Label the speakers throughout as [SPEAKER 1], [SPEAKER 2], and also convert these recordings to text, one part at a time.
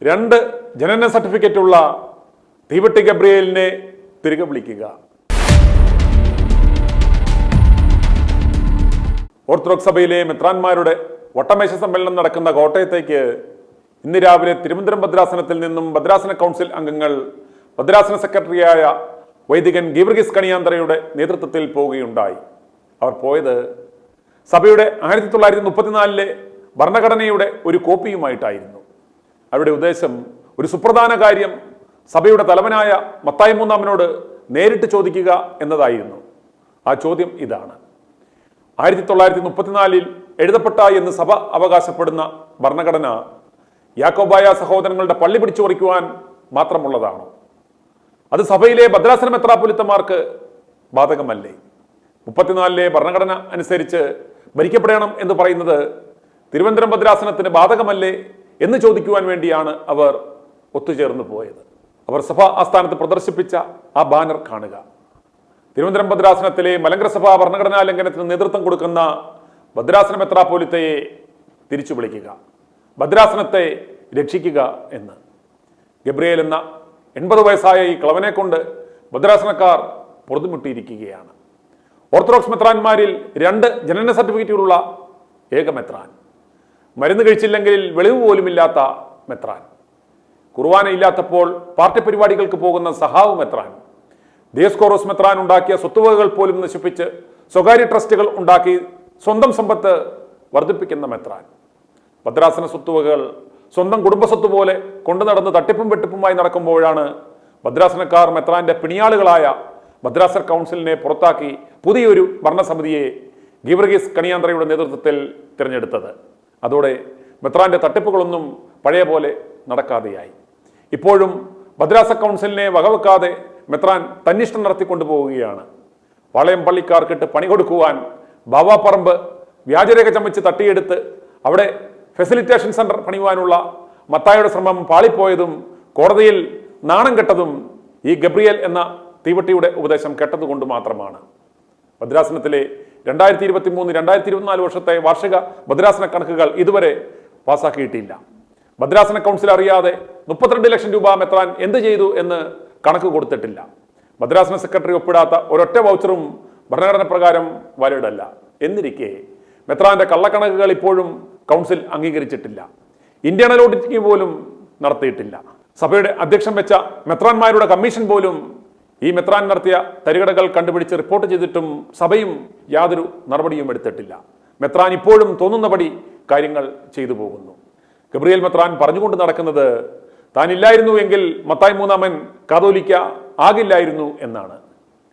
[SPEAKER 1] 2 ജനന സർട്ടിഫിക്കറ്റുള്ള തീവട്ടി ഗബ്രിയേലിനെ തിരികെ വിളിക്കുക. ഓർത്തഡോക്സ് സഭയിലെ മെത്രാന്മാരുടെ വട്ടമേശ സമ്മേളനം നടക്കുന്ന കോട്ടയത്തേക്ക് ഇന്ന് രാവിലെ തിരുവനന്തപുരം ഭദ്രാസനത്തിൽ നിന്നും ഭദ്രാസന കൗൺസിൽ അംഗങ്ങൾ ഭദ്രാസന സെക്രട്ടറിയായ വൈദികൻ ഗീവർഗീസ് കണിയാന്തറയുടെ നേതൃത്വത്തിൽ പോവുകയുണ്ടായി. അവർ പോയത് സഭയുടെ 1934 ഭരണഘടനയുടെ ഒരു കോപ്പിയുമായിട്ടായിരുന്നു. അവരുടെ ഉദ്ദേശം ഒരു സുപ്രധാന കാര്യം സഭയുടെ തലവനായ മത്തായി മൂന്നാമനോട് നേരിട്ട് ചോദിക്കുക എന്നതായിരുന്നു. ആ ചോദ്യം ഇതാണ്: 1934 എഴുതപ്പെട്ട എന്ന് സഭ അവകാശപ്പെടുന്ന ഭരണഘടന യാക്കോബായ സഹോദരങ്ങളുടെ പള്ളി പിടിച്ചു പറിക്കുവാൻ മാത്രമുള്ളതാണോ? അത് സഭയിലെ ഭദ്രാസന മെത്രാപ്പൊലീത്തമാർക്ക് ബാധകമല്ലേ? 34 ഭരണഘടന അനുസരിച്ച് ഭരിക്കപ്പെടണം എന്ന് പറയുന്നത് തിരുവനന്തപുരം ഭദ്രാസനത്തിന് ബാധകമല്ലേ എന്ന് ചോദിക്കുവാൻ വേണ്ടിയാണ് അവർ ഒത്തുചേർന്ന് പോയത്. അവർ സഭാ ആസ്ഥാനത്ത് പ്രദർശിപ്പിച്ച ആ ബാനർ കാണുക. തിരുവനന്തപുരം ഭദ്രാസനത്തിലെ മലങ്കര സഭാ ഭരണഘടനാ ലംഘനത്തിന് നേതൃത്വം കൊടുക്കുന്ന ഭദ്രാസന മെത്രാപ്പൊലീത്തയെ തിരിച്ചു വിളിക്കുക, ഭദ്രാസനത്തെ രക്ഷിക്കുക എന്ന്. ഗബ്രിയേൽ എന്ന 80 വയസ്സായ ഈ കളവനെ കൊണ്ട് ഭദ്രാസനക്കാർ പൊറുതുമുട്ടിയിരിക്കുകയാണ്. ഓർത്തഡോക്സ് മെത്രാന്മാരിൽ 2 ജനന സർട്ടിഫിക്കറ്റുകളുള്ള ഏക മെത്രാൻ, മരുന്ന് കഴിച്ചില്ലെങ്കിൽ വെളിവ് പോലുമില്ലാത്ത മെത്രാൻ, കുർബാന ഇല്ലാത്തപ്പോൾ പാർട്ടി പരിപാടികൾക്ക് പോകുന്ന സഹാവ് മെത്രാൻ, ദിയസ്കോറോസ് മെത്രാൻ ഉണ്ടാക്കിയ സ്വത്തുവകകൾ പോലും നശിപ്പിച്ച് സ്വകാര്യ ട്രസ്റ്റുകൾ ഉണ്ടാക്കി സ്വന്തം സമ്പത്ത് വർദ്ധിപ്പിക്കുന്ന മെത്രാൻ, ഭദ്രാസന സ്വത്തുവകകൾ സ്വന്തം കുടുംബ സ്വത്ത് പോലെ കൊണ്ടു നടന്ന് തട്ടിപ്പും വെട്ടിപ്പുമായി നടക്കുമ്പോഴാണ് ഭദ്രാസനക്കാർ മെത്രാന്റെ പിണിയാളുകളായ ഭദ്രാസന കൗൺസിലിനെ പുറത്താക്കി പുതിയൊരു ഭരണസമിതിയെ ഗീവർഗീസ് കണിയാന്തറയുടെ നേതൃത്വത്തിൽ തിരഞ്ഞെടുത്തത്. അതോടെ മെത്രാന്റെ തട്ടിപ്പുകളൊന്നും പഴയ പോലെ നടക്കാതെയായി. ഇപ്പോഴും ഭദ്രാസന കൗൺസിലിനെ വകവെക്കാതെ മെത്രാൻ തന്നിഷ്ടം നടത്തിക്കൊണ്ടുപോവുകയാണ്. പാളയം പള്ളിക്കാർക്കിട്ട് പണി കൊടുക്കുവാൻ ബാവാപ്പറമ്പ് വ്യാജരേഖ ചമച്ച് തട്ടിയെടുത്ത് അവിടെ ഫെസിലിറ്റേഷൻ സെന്റർ പണിയുവാനുള്ള മത്തായിയുടെ ശ്രമം പാളിപ്പോയതും കോടതിയിൽ നാണം കെട്ടതും ഈ ഗബ്രിയേൽ എന്ന തീവട്ടിയുടെ ഉപദേശം കേട്ടതുകൊണ്ട് മാത്രമാണ്. ഭദ്രാസനത്തിലെ 2023-2024 വർഷത്തെ വാർഷിക ഭദ്രാസന കണക്കുകൾ ഇതുവരെ പാസ്സാക്കിയിട്ടില്ല. ഭദ്രാസന കൗൺസിൽ അറിയാതെ 32 ലക്ഷം രൂപ മെത്രാൻ എന്ത് ചെയ്തു എന്ന് കണക്ക് കൊടുത്തിട്ടില്ല. ഭദ്രാസന സെക്രട്ടറി ഒപ്പിടാത്ത ഒരൊറ്റ വൗച്ചറും ഭരണഘടന പ്രകാരം വാലിഡ് അല്ല. എന്നിരിക്കെ മെത്രാന്റെ കള്ളക്കണക്കുകൾ ഇപ്പോഴും കൗൺസിൽ അംഗീകരിച്ചിട്ടില്ല. ഇന്റേണൽ ഓഡിറ്റിംഗ് പോലും നടത്തിയിട്ടില്ല. സഭയുടെ അധ്യക്ഷൻ വെച്ച മെത്രാന്മാരുടെ കമ്മീഷൻ പോലും ഈ മെത്രാൻ നടത്തിയ തരികടകൾ കണ്ടുപിടിച്ച് റിപ്പോർട്ട് ചെയ്തിട്ടും സഭയും യാതൊരു നടപടിയും എടുത്തിട്ടില്ല. മെത്രാൻ ഇപ്പോഴും തോന്നുന്നപടി കാര്യങ്ങൾ ചെയ്തു പോകുന്നു. ഗബ്രിയേൽ മെത്രാൻ പറഞ്ഞുകൊണ്ട് നടക്കുന്നത് താനില്ലായിരുന്നു എങ്കിൽ മത്തായി മൂന്നാമൻ കാതോലിക്ക ആകില്ലായിരുന്നു എന്നാണ്.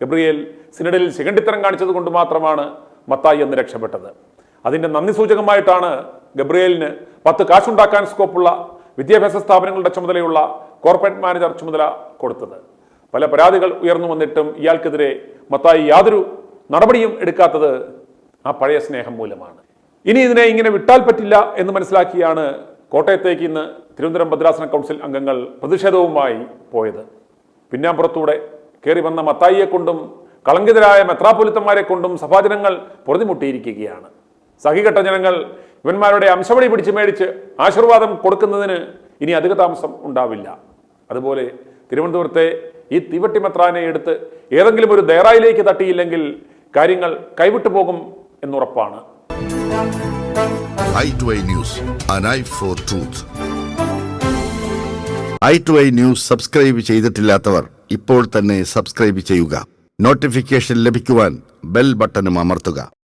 [SPEAKER 1] ഗബ്രിയേൽ സിനഡിൽ ശിഖണ്ഡിത്തരം കാണിച്ചത് കൊണ്ട് മാത്രമാണ് മത്തായി എന്ന് രക്ഷപ്പെട്ടത്. അതിന്റെ നന്ദി സൂചകമായിട്ടാണ് ഗബ്രിയേലിന് 10 കാശുണ്ടാക്കാൻ സ്കോപ്പുള്ള വിദ്യാഭ്യാസ സ്ഥാപനങ്ങളുടെ ചുമതലയുള്ള കോർപ്പറേറ്റ് മാനേജർ ചുമതല കൊടുത്തത്. പല പരാതികൾ ഉയർന്നു വന്നിട്ടും ഇയാൾക്കെതിരെ മത്തായി യാതൊരു നടപടിയും എടുക്കാത്തത് ആ പഴയ സ്നേഹം മൂലമാണ്. ഇനി ഇതിനെ ഇങ്ങനെ വിട്ടാൽ പറ്റില്ല എന്ന് മനസ്സിലാക്കിയാണ് കോട്ടയത്തേക്ക് ഇന്ന് തിരുവനന്തപുരം ഭദ്രാസന കൗൺസിൽ അംഗങ്ങൾ പ്രതിഷേധവുമായി പോയത്. പിന്നാമ്പുറത്തൂടെ കയറി വന്ന മത്തായിയെ കൊണ്ടും കളങ്കിതരായ മെത്രാപ്പൊലീത്തന്മാരെ കൊണ്ടും സഭാജനങ്ങൾ പൊറുതിമുട്ടിയിരിക്കുകയാണ്. സഹികെട്ട ജനങ്ങൾ ഇവന്മാരുടെ അംശവടി പിടിച്ച് മേടിച്ച് ആശീർവാദം കൊടുക്കുന്നതിന് ഇനി അധിക താമസം ഉണ്ടാവില്ല. അതുപോലെ തിരുവനന്തപുരത്തെ ഈ തീവട്ടി മെത്രാനെ എടുത്ത് ഏതെങ്കിലും ഒരു ദയറായിലേക്ക് തട്ടിയില്ലെങ്കിൽ കാര്യങ്ങൾ കൈവിട്ടു പോകും എന്നുറപ്പാണ്.
[SPEAKER 2] i2i News, an eye for truth. i2i News subscribe ചെയ്തിട്ടില്ലാത്തവർ ഇപ്പോൾ തന്നെ സബ്സ്ക്രൈബ് ചെയ്യുക. നോട്ടിഫിക്കേഷൻ ലഭിക്കുവാൻ ബെൽ ബട്ടണും അമർത്തുക.